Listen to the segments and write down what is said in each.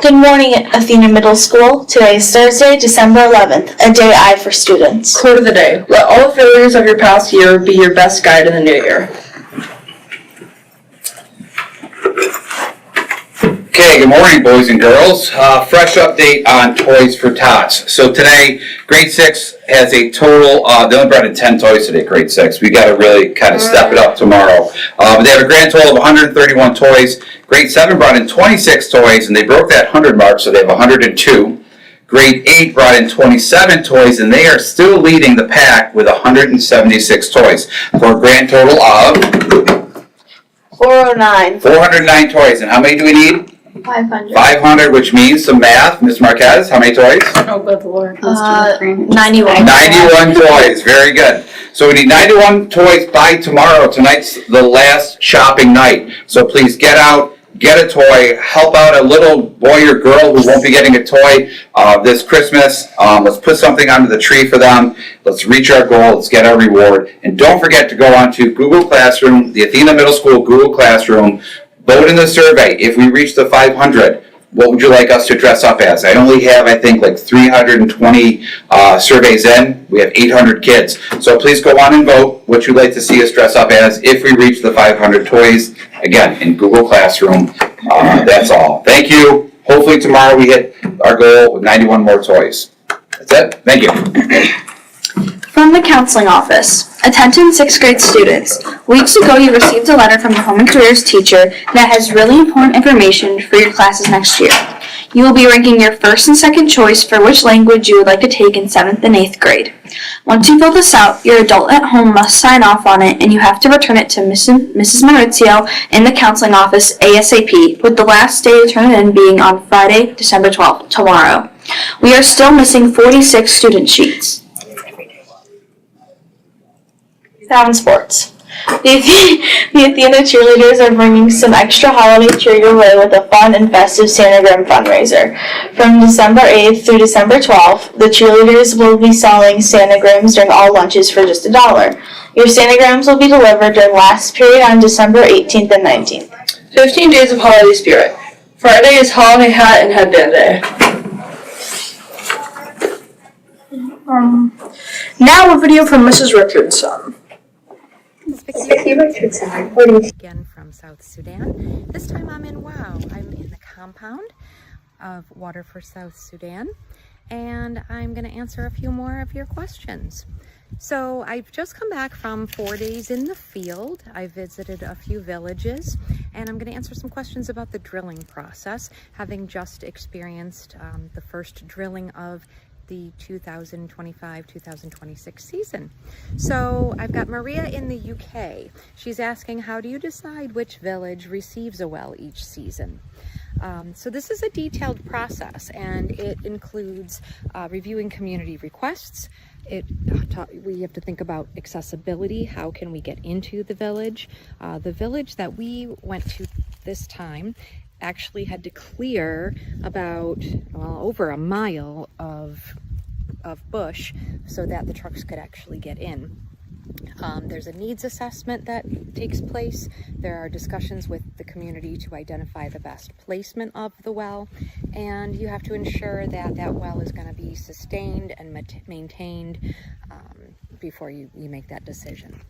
Good morning, Athena Middle School. Today is Thursday, December 11th, a day I for students. Quote of the day: let all the failures of your past year be your best guide in the new year. Okay, good morning, boys and girls. Fresh update on Toys for Tots. So today, grade 6 has a total, they only brought in 10 toys today, grade 6. We got to really kind of step it up tomorrow. But they have a grand total of 131 toys. Grade 7 brought in 26 toys, and they broke that 100 mark, so they have 102. Grade 8 brought in 27 toys, and they are still leading the pack with 176 toys, for a grand total of 409. 409 toys. And how many do we need? 500. 500, which means some math. Ms. Marquez, how many toys? Oh, good Lord. 91. 91 toys. Very good. So we need 91 toys by tomorrow. Tonight's the last shopping night. So please get out, get a toy, help out a little boy or girl who won't be getting a toy this Christmas. Let's put something under the tree for them. Let's reach our goal. Let's get our reward. And don't forget to go on to Google Classroom, the Athena Middle School Google Classroom. Vote in the survey. If we reach the 500, what would you like us to dress up as? I only have, I think, like 320 surveys in. We have 800 kids. So please go on and vote what you'd like to see us dress up as if we reach the 500 toys. Again, in Google Classroom. That's all. Thank you. Hopefully tomorrow we hit our goal with 91 more toys. That's it. Thank you. From the Counseling Office. Attention 6th grade students. Weeks ago you received a letter from your Home and Careers teacher that has really important information for your classes next year. You will be ranking your first and second choice for which language you would like to take in 7th and 8th grade. Once you fill this out, your adult at home must sign off on it, and you have to return it to Mrs. Maurizio in the Counseling Office ASAP, with the last day to turn it in being on Friday, December 12th, tomorrow. We are still missing 46 student sheets. Now in sports. The Athena cheerleaders are bringing some extra holiday cheer your way with a fun and festive Sanagram fundraiser. From December 8th through December 12th, the cheerleaders will be selling Sanagrams during all lunches for just $1. Your Sanagrams will be delivered during last period on December 18th and 19th. 15 days of holiday spirit. Friday is holiday hat and headband day. Now a video from Mrs. Richardson. Again from South Sudan. This time I'm in I'm in the compound of Water for South Sudan, and I'm going to answer a few more of your questions. So I've just come back from 4 days in the field. I visited a few villages, and I'm going to answer some questions about the drilling process, having just experienced the first drilling of the 2025-2026 season. So I've got Maria in the UK. She's asking, how do you decide which village receives a well each season? So this is a detailed process, and it includes reviewing community requests. We have to think about accessibility. How can we get into the village? The village that we went to this time actually had to clear about over a mile of bush so that the trucks could actually get in. There's a needs assessment that takes place. There are discussions with the community to identify the best placement of the well, and you have to ensure that that well is going to be sustained and maintained before you make that decision.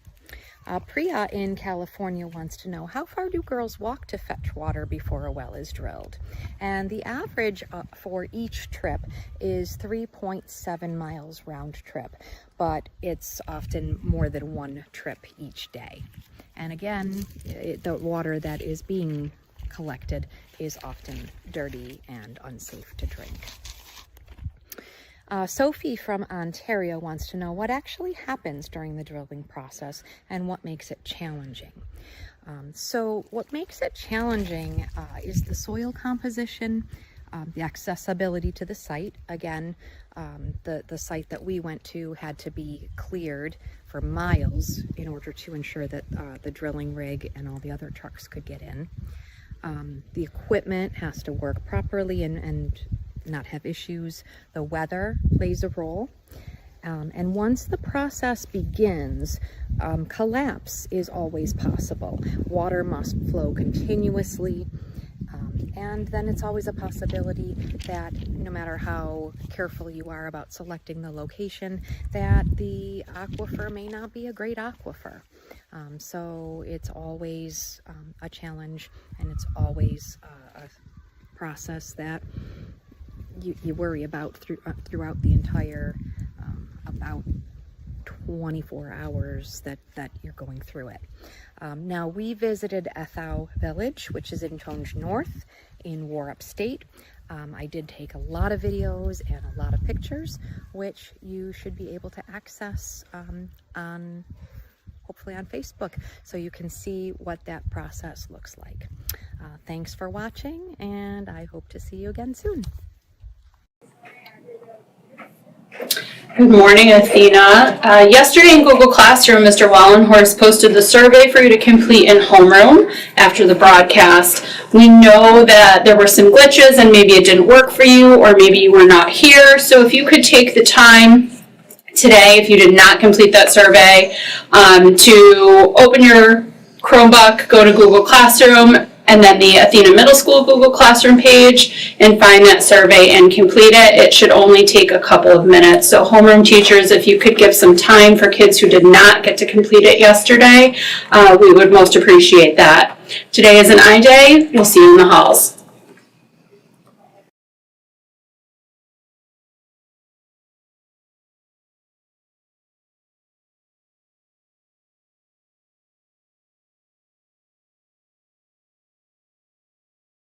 Priya in California wants to know, how far do girls walk to fetch water before a well is drilled? And the average for each trip is 3.7 miles round trip, but it's often more than one trip each day. And again, the water that is being collected is often dirty and unsafe to drink. Sophie from Ontario wants to know what actually happens during the drilling process and what makes it challenging. So what makes it challenging is the soil composition, the accessibility to the site. Again, the site that we went to had to be cleared for miles in order to ensure that the drilling rig and all the other trucks could get in. The equipment has to work properly and not have issues. The weather plays a role. And once the process begins, collapse is always possible. Water must flow continuously, And then it's always a possibility that no matter how careful you are about selecting the location, that the aquifer may not be a great aquifer. So it's always a challenge, and it's always a process that you worry about throughout the entire about 24 hours that you're going through it. Now, we visited Ethau Village, which is in Tonge North in War Upstate. I did take a lot of videos and a lot of pictures, which you should be able to access hopefully on Facebook, so you can see what that process looks like. Thanks for watching, and I hope to see you again soon. Good morning, Athena. Yesterday in Google Classroom, Mr. Wallenhorst posted the survey for you to complete in homeroom after the broadcast. We know that there were some glitches and maybe it didn't work for you, or maybe you were not here. So if you could take the time today, if you did not complete that survey, to open your Chromebook, go to Google Classroom, and then the Athena Middle School Google Classroom page, and find that survey and complete it. It should only take a couple of minutes. So homeroom teachers, if you could give some time for kids who did not get to complete it yesterday, we would most appreciate that. Today is an I Day. We'll see you in the halls.